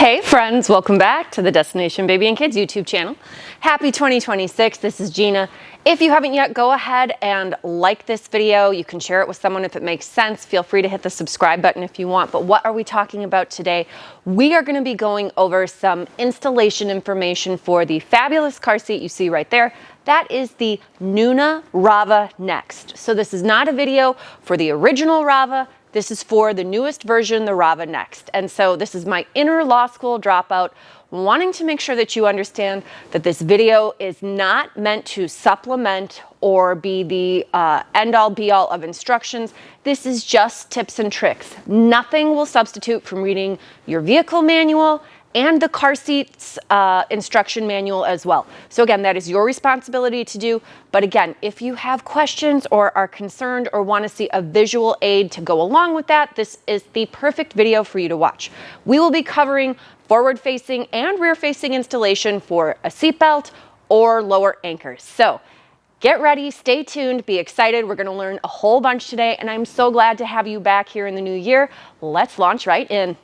Hey friends, welcome back to the Destination Baby and Kids YouTube channel. Happy 2026, this is Gina. If you haven't yet, go ahead and like this video. You can share it with someone if it makes sense. Feel free to hit the subscribe button if you want. But what are we talking about today? We are going to be going over some installation information for the fabulous car seat you see right there. That is the NUNA RAVA Next. So this is not a video for the original RAVA. This is for the newest version, the RAVA Next. And so this is my inner law school dropout wanting to make sure that you understand that this video is not meant to supplement or be the end-all be-all of instructions. This is just tips and tricks. Nothing will substitute from reading your vehicle manual and the car seat's instruction manual as well. So again, that is your responsibility to do. But again, if you have questions or are concerned or want to see a visual aid to go along with that, this is the perfect video for you to watch. We will be covering forward-facing and rear-facing installation for a seatbelt or lower anchors. So get ready, stay tuned, be excited. We're going to learn a whole bunch today, and I'm so glad to have you back here in the new year. Let's launch right in.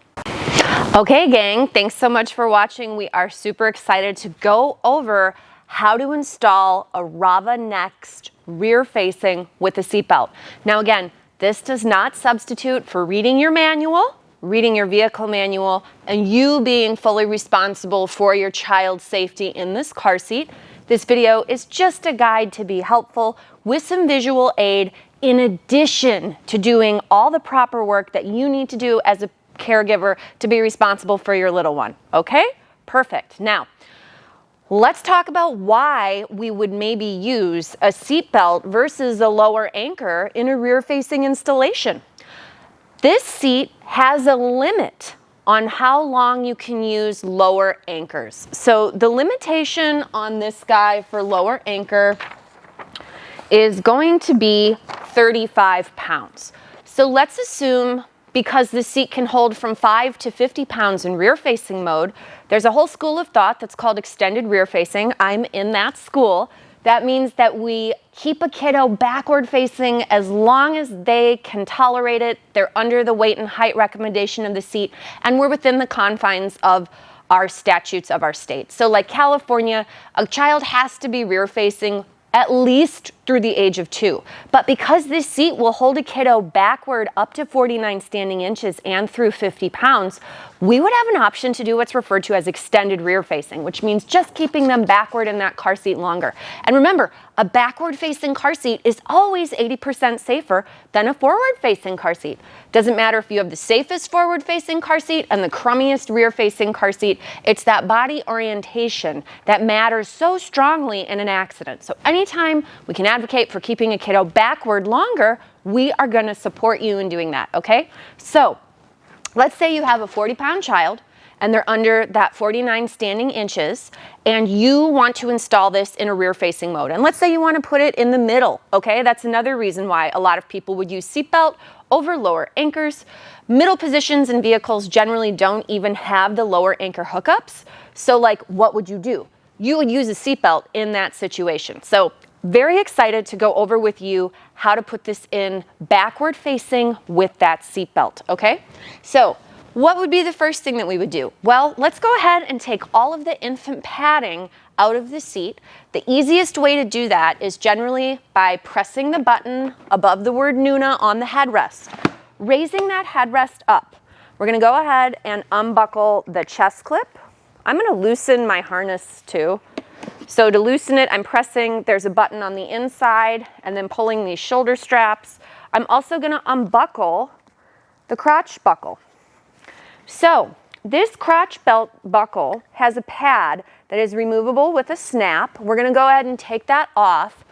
Okay, gang, thanks so much for watching. We are super excited to go over how to install a RAVA Next rear-facing with a seatbelt. Now again, this does not substitute for reading your manual, reading your vehicle manual, and you being fully responsible for your child's safety in this car seat. This video is just a guide to be helpful with some visual aid in addition to doing all the proper work that you need to do as a caregiver to be responsible for your little one. Okay? Perfect. Now, let's talk about why we would maybe use a seatbelt versus a lower anchor in a rear-facing installation. This seat has a limit on how long you can use lower anchors. So the limitation on this guy for lower anchor is going to be 35 pounds. So let's assume, because the seat can hold from 5 to 50 pounds in rear-facing mode, there's a whole school of thought that's called extended rear-facing. I'm in that school. That means that we keep a kiddo backward-facing as long as they can tolerate it. They're under the weight and height recommendation of the seat, and we're within the confines of our statutes of our state. So like California, a child has to be rear-facing at least through the age of 2. But because this seat will hold a kiddo backward up to 49 standing inches and through 50 pounds, we would have an option to do what's referred to as extended rear facing, which means just keeping them backward in that car seat longer. And remember, a backward facing car seat is always 80% safer than a forward facing car seat. Doesn't matter if you have the safest forward facing car seat and the crummiest rear facing car seat, it's that body orientation that matters so strongly in an accident. So anytime we can advocate for keeping a kiddo backward longer, we are going to support you in doing that, okay? So let's say you have a 40-pound child and they're under that 49 standing inches, and you want to install this in a rear-facing mode. And let's say you want to put it in the middle, okay? That's another reason why a lot of people would use seatbelt over lower anchors. Middle positions in vehicles generally don't even have the lower anchor hookups. So like, what would you do? You would use a seatbelt in that situation. So very excited to go over with you how to put this in backward facing with that seatbelt, okay? So what would be the first thing that we would do? Well, let's go ahead and take all of the infant padding out of the seat. The easiest way to do that is generally by pressing the button above the word NUNA on the headrest. Raising that headrest up. We're gonna go ahead and unbuckle the chest clip. I'm gonna loosen my harness too. So to loosen it, I'm pressing, there's a button on the inside, and then pulling these shoulder straps. I'm also gonna unbuckle the crotch buckle. So this crotch belt buckle has a pad that is removable with a snap. We're gonna go ahead and take that off.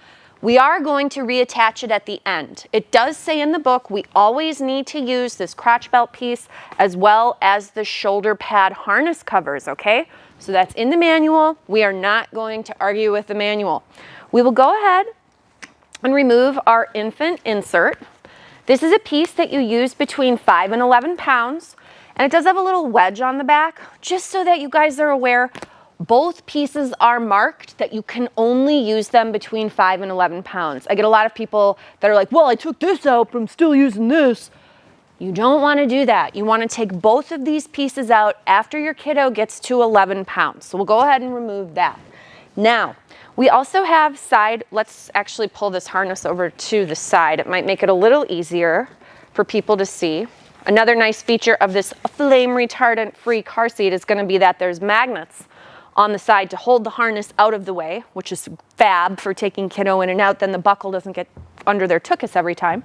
We are going to reattach it at the end. It does say in the book we always need to use this crotch belt piece as well as the shoulder pad harness covers, okay? So that's in the manual. We are not going to argue with the manual. We will go ahead and remove our infant insert. This is a piece that you use between 5 and 11 pounds. And it does have a little wedge on the back, just so that you guys are aware. Both pieces are marked that you can only use them between 5 and 11 pounds. I get a lot of people that are like, well, I took this out, but I'm still using this. You don't want to do that. You want to take both of these pieces out after your kiddo gets to 11 pounds. So we'll go ahead and remove that. Now, we also have side, let's actually pull this harness over to the side. It might make it a little easier for people to see. Another nice feature of this flame retardant free car seat is going to be that there's magnets on the side to hold the harness out of the way, which is fab for taking kiddo in and out. Then the buckle doesn't get under their tuchus every time.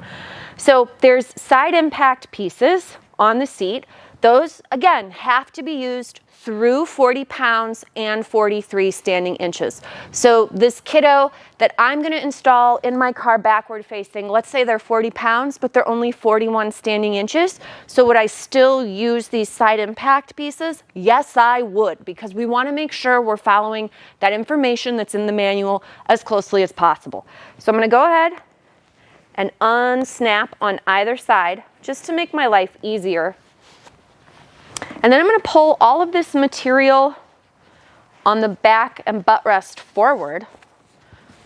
So there's side impact pieces on the seat. Those, again, have to be used through 40 pounds and 43 standing inches. So this kiddo that I'm going to install in my car backward facing, let's say they're 40 pounds, but they're only 41 standing inches. So would I still use these side impact pieces? Yes, I would, because we want to make sure we're following that information that's in the manual as closely as possible. So I'm going to go ahead and unsnap on either side just to make my life easier. And then I'm going to pull all of this material on the back and butt rest forward.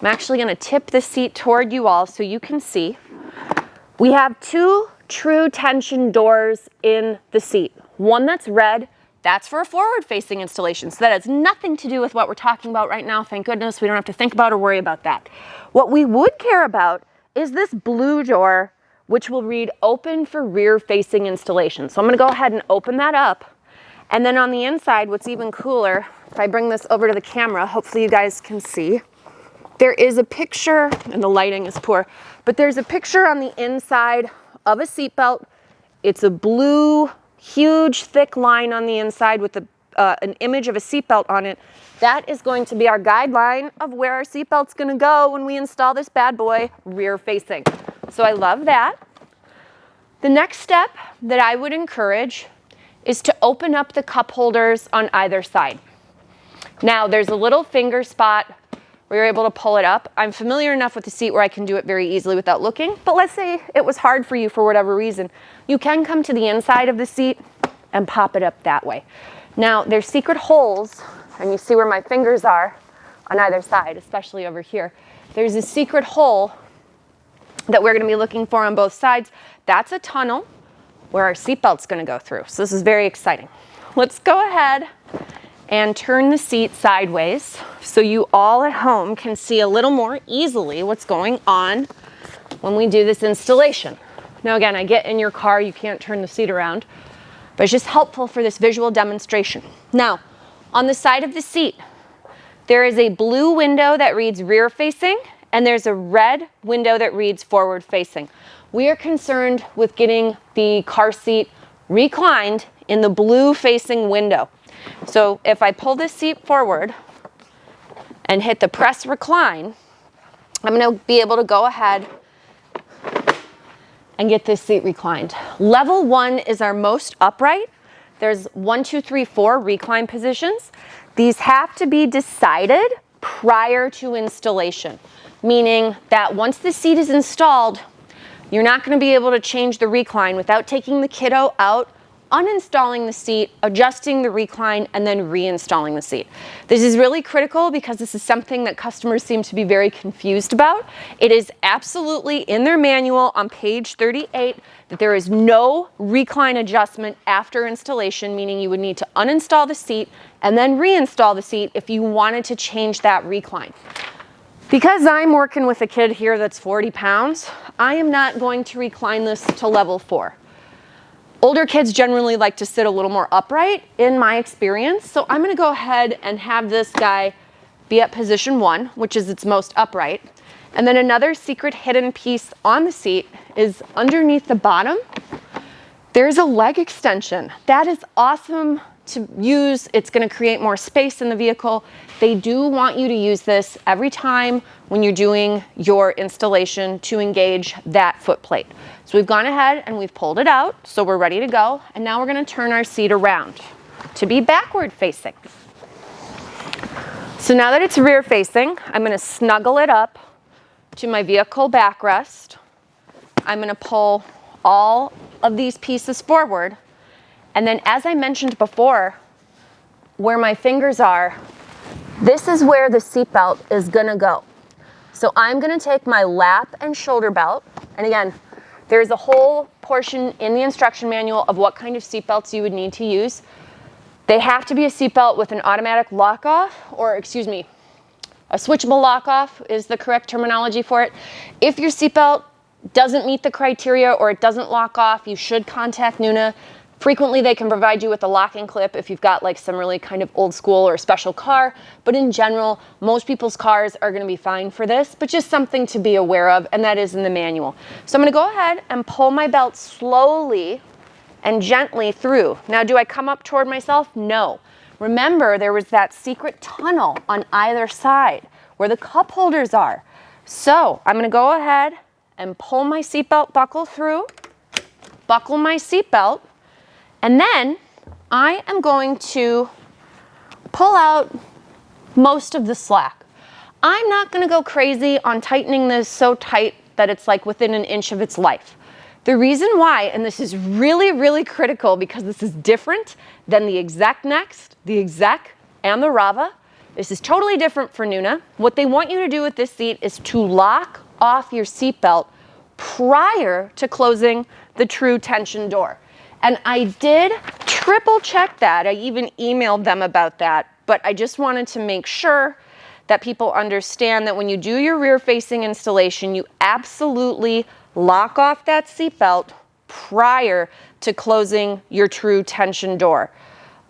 I'm actually going to tip the seat toward you all so you can see. We have two true tension doors in the seat. One that's red, that's for a forward-facing installation. So that has nothing to do with what we're talking about right now. Thank goodness we don't have to think about or worry about that. What we would care about is this blue door, which will read open for rear-facing installation. So I'm going to go ahead and open that up. And then on the inside, what's even cooler, if I bring this over to the camera, hopefully you guys can see, there is a picture, and the lighting is poor, but there's a picture on the inside of a seatbelt. It's a blue, huge, thick line on the inside with an image of a seatbelt on it. That is going to be our guideline of where our seatbelt's going to go when we install this bad boy rear-facing. So I love that. The next step that I would encourage is to open up the cup holders on either side. Now, there's a little finger spot where you're able to pull it up. I'm familiar enough with the seat where I can do it very easily without looking, but let's say it was hard for you for whatever reason. You can come to the inside of the seat and pop it up that way. Now, there's secret holes, and you see where my fingers are on either side, especially over here. There's a secret hole that we're going to be looking for on both sides. That's a tunnel where our seatbelt's going to go through. So this is very exciting. Let's go ahead and turn the seat sideways so you all at home can see a little more easily what's going on when we do this installation. Now again, I get in your car, you can't turn the seat around, but it's just helpful for this visual demonstration. Now, on the side of the seat, there is a blue window that reads rear facing, and there's a red window that reads forward facing. We are concerned with getting the car seat reclined in the blue facing window. So if I pull this seat forward and hit the press recline, I'm going to be able to go ahead and get this seat reclined. Level 1 is our most upright. There's 1, 2, 3, 4 recline positions. These have to be decided prior to installation, meaning that once the seat is installed, you're not going to be able to change the recline without taking the kiddo out, uninstalling the seat, adjusting the recline, and then reinstalling the seat. This is really critical because this is something that customers seem to be very confused about. It is absolutely in their manual on page 38 that there is no recline adjustment after installation, meaning you would need to uninstall the seat and then reinstall the seat if you wanted to change that recline. Because I'm working with a kid here that's 40 pounds, I am not going to recline this to level 4. Older kids generally like to sit a little more upright in my experience, so I'm going to go ahead and have this guy be at position 1, which is its most upright. And then another secret hidden piece on the seat is underneath the bottom, there's a leg extension. That is awesome to use. It's going to create more space in the vehicle. They do want you to use this every time when you're doing your installation to engage that foot plate. So we've gone ahead and we've pulled it out, so we're ready to go. And now we're going to turn our seat around to be backward facing. So now that it's rear facing, I'm going to snuggle it up to my vehicle backrest. I'm going to pull all of these pieces forward. And then, as I mentioned before, where my fingers are, this is where the seatbelt is going to go. So I'm going to take my lap and shoulder belt, and again, there's a hole portion in the instruction manual of what kind of seatbelts you would need to use. They have to be a seatbelt with an automatic lock-off, or excuse me, a switchable lock-off is the correct terminology for it. If your seatbelt doesn't meet the criteria or it doesn't lock off, you should contact NUNA. Frequently, they can provide you with a locking clip if you've got like some really kind of old school or special car. But in general, most people's cars are going to be fine for this, but just something to be aware of, and that is in the manual. So I'm going to go ahead and pull my belt slowly and gently through. Now, do I come up toward myself? No. Remember, there was that secret tunnel on either side where the cup holders are. So I'm going to go ahead and pull my seatbelt buckle through, buckle my seatbelt, and then I am going to pull out most of the slack. I'm not going to go crazy on tightening this so tight that it's like within an inch of its life. The reason why, and this is really, really critical because this is different than the Exec Next, the Exec, and the Rava. This is totally different for NUNA. What they want you to do with this seat is to lock off your seatbelt prior to closing the true tension door. And I did triple check that. I even emailed them about that, but I just wanted to make sure that people understand that when you do your rear facing installation, you absolutely lock off that seatbelt prior to closing your true tension door.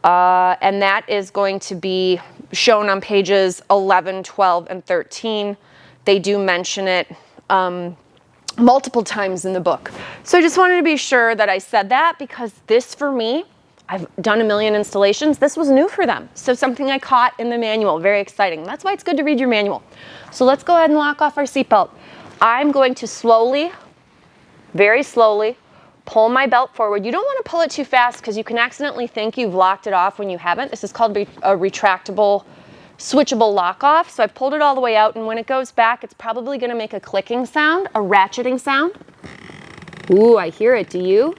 And that is going to be shown on pages 11, 12, and 13. They do mention it multiple times in the book. So I just wanted to be sure that I said that because this, for me, I've done a million installations. This was new for them. So something I caught in the manual, very exciting. That's why it's good to read your manual. So let's go ahead and lock off our seatbelt. I'm going to slowly, very slowly, pull my belt forward. You don't want to pull it too fast because you can accidentally think you've locked it off when you haven't. This is called a retractable, switchable lock off. So I've pulled it all the way out, and when it goes back, it's probably going to make a clicking sound, a ratcheting sound. Ooh, I hear it. Do you?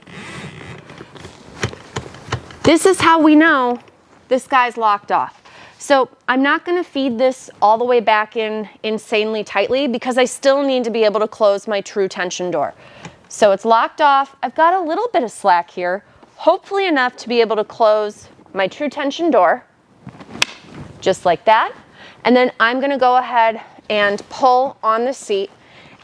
This is how we know this guy's locked off. So I'm not going to feed this all the way back in insanely tightly because I still need to be able to close my true tension door. So it's locked off. I've got a little bit of slack here, hopefully enough to be able to close my true tension door, just like that. And then I'm going to go ahead and pull on the seat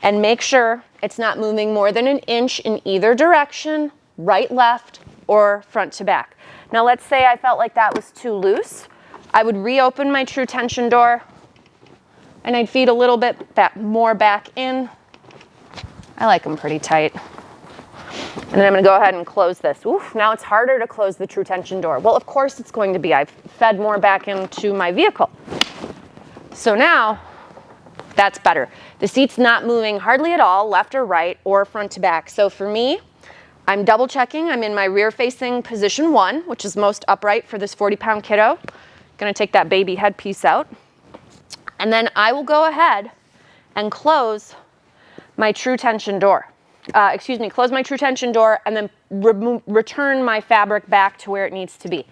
and make sure it's not moving more than an inch in either direction, right, left, or front to back. Now let's say I felt like that was too loose. I would reopen my true tension door and I'd feed a little bit more back in. I like them pretty tight. And then I'm going to go ahead and close this. Oof, now it's harder to close the true tension door. Well, of course it's going to be. I've fed more back into my vehicle. So now that's better. The seat's not moving hardly at all, left or right, or front to back. So for me, I'm double checking. I'm in my rear facing position 1, which is most upright for this 40-pound kiddo. Going to take that baby headpiece out. And then I will go ahead and close my true tension door. Close my true tension door and then return my fabric back to where it needs to be.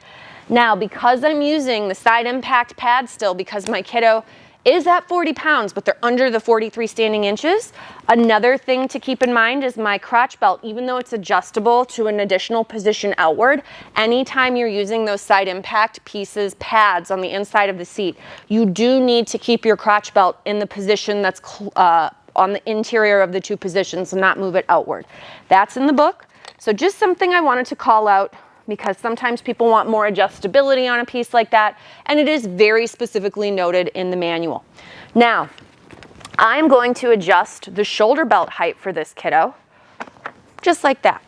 Now, because I'm using the side impact pad still, because my kiddo is at 40 pounds, but they're under the 43 standing inches, another thing to keep in mind is my crotch belt, even though it's adjustable to an additional position outward, anytime you're using those side impact pieces, pads on the inside of the seat, you do need to keep your crotch belt in the position that's on the interior of the two positions and not move it outward. That's in the book. So just something I wanted to call out because sometimes people want more adjustability on a piece like that, and it is very specifically noted in the manual. Now, I'm going to adjust the shoulder belt height for this kiddo, just like that.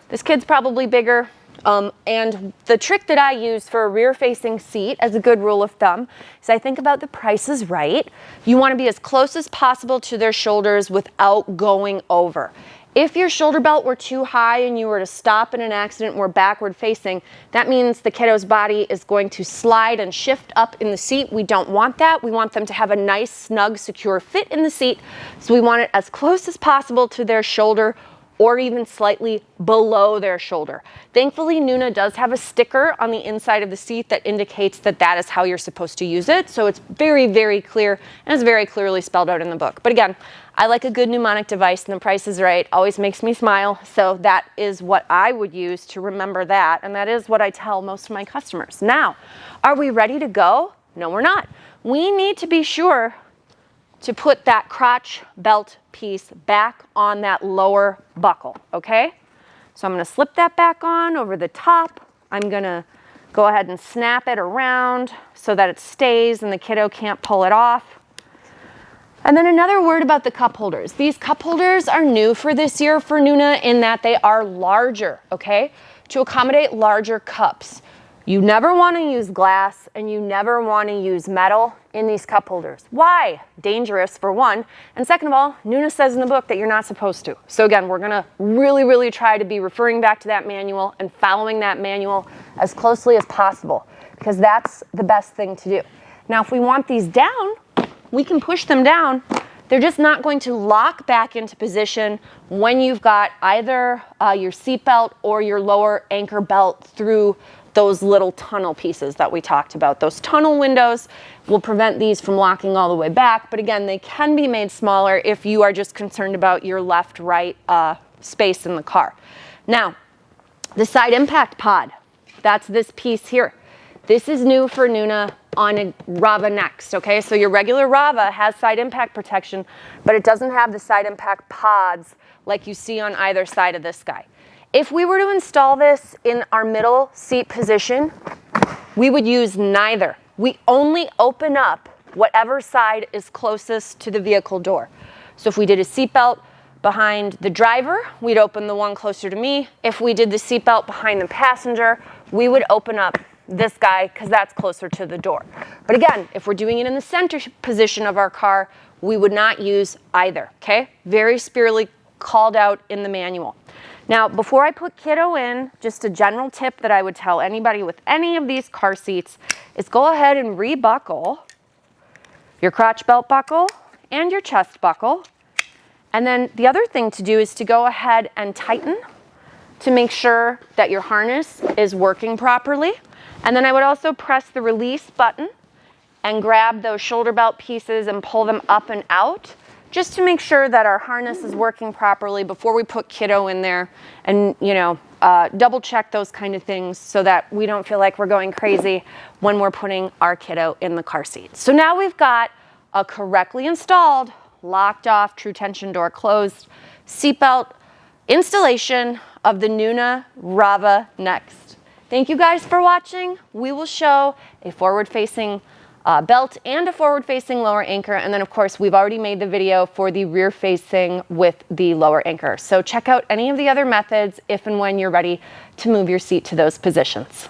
This kid's probably bigger, and the trick that I use for a rear-facing seat, as a good rule of thumb, is I think about the Price is Right. You want to be as close as possible to their shoulders without going over. If your shoulder belt were too high and you were to stop in an accident and were backward facing, that means the kiddo's body is going to slide and shift up in the seat. We don't want that. We want them to have a nice, snug, secure fit in the seat. So we want it as close as possible to their shoulder or even slightly below their shoulder. Thankfully, NUNA does have a sticker on the inside of the seat that indicates that that is how you're supposed to use it. So it's very, very clear, and it's very clearly spelled out in the book. But again, I like a good mnemonic device, and the price is right. Always makes me smile. So that is what I would use to remember that. And that is what I tell most of my customers. Now, are we ready to go? No, we're not. We need to be sure to put that crotch belt piece back on that lower buckle, okay? So I'm gonna slip that back on over the top. I'm gonna go ahead and snap it around so that it stays and the kiddo can't pull it off. And then another word about the cup holders. These cup holders are new for this year for NUNA in that they are larger, okay? To accommodate larger cups. You never want to use glass and you never want to use metal in these cup holders. Why? Dangerous for one. And second of all, NUNA says in the book that you're not supposed to. So again, we're going to really try to be referring back to that manual and following that manual as closely as possible because that's the best thing to do. Now, if we want these down, we can push them down. They're just not going to lock back into position when you've got either your seat belt or your lower anchor belt through those little tunnel pieces that we talked about. Those tunnel windows will prevent these from locking all the way back, but again, they can be made smaller if you are just concerned about your left-right space in the car. Now, the side impact pod, that's this piece here. This is new for NUNA on a RAVA Next, okay? So your regular RAVA has side impact protection, but it doesn't have the side impact pods like you see on either side of this guy. If we were to install this in our middle seat position, we would use neither. We only open up whatever side is closest to the vehicle door. So if we did a seatbelt behind the driver, we'd open the one closer to me. If we did the seatbelt behind the passenger, we would open up this guy because that's closer to the door. But again, if we're doing it in the center position of our car, we would not use either, okay? Very severely called out in the manual. Now, before I put kiddo in, just a general tip that I would tell anybody with any of these car seats is go ahead and rebuckle your crotch belt buckle and your chest buckle. And then the other thing to do is to go ahead and tighten to make sure that your harness is working properly. And then I would also press the release button and grab those shoulder belt pieces and pull them up and out, just to make sure that our harness is working properly before we put kiddo in there, and double check those kind of things so that we don't feel like we're going crazy when we're putting our kiddo in the car seat. So now we've got a correctly installed, locked off, true tension door closed seatbelt installation of the NUNA RAVA Next. Thank you guys for watching. We will show a forward-facing belt and a forward-facing lower anchor, and then of course we've already made the video for the rear-facing with the lower anchor. So check out any of the other methods if and when you're ready to move your seat to those positions.